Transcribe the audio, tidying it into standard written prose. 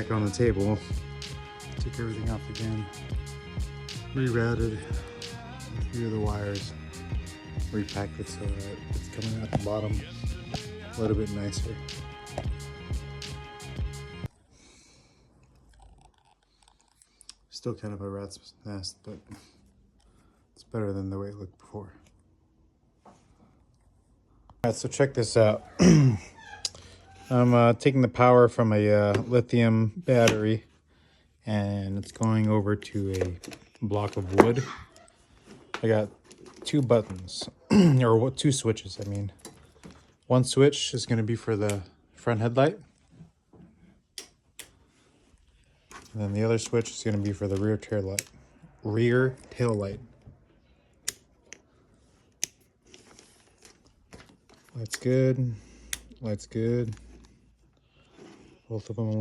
back on the table. Took everything off again. Rerouted a few of the wires. Repacked it so that it's coming out the bottom a little bit nicer. Still kind of a rat's nest, but it's better than the way it looked before. Alright, so check this out. I'm taking the power from a lithium battery and it's going over to a block of wood. I got two buttons, or two switches, I mean. One switch is going to be for the front headlight. And then the other switch is going to be for the rear tail light. Light's good. Light's good. Both of them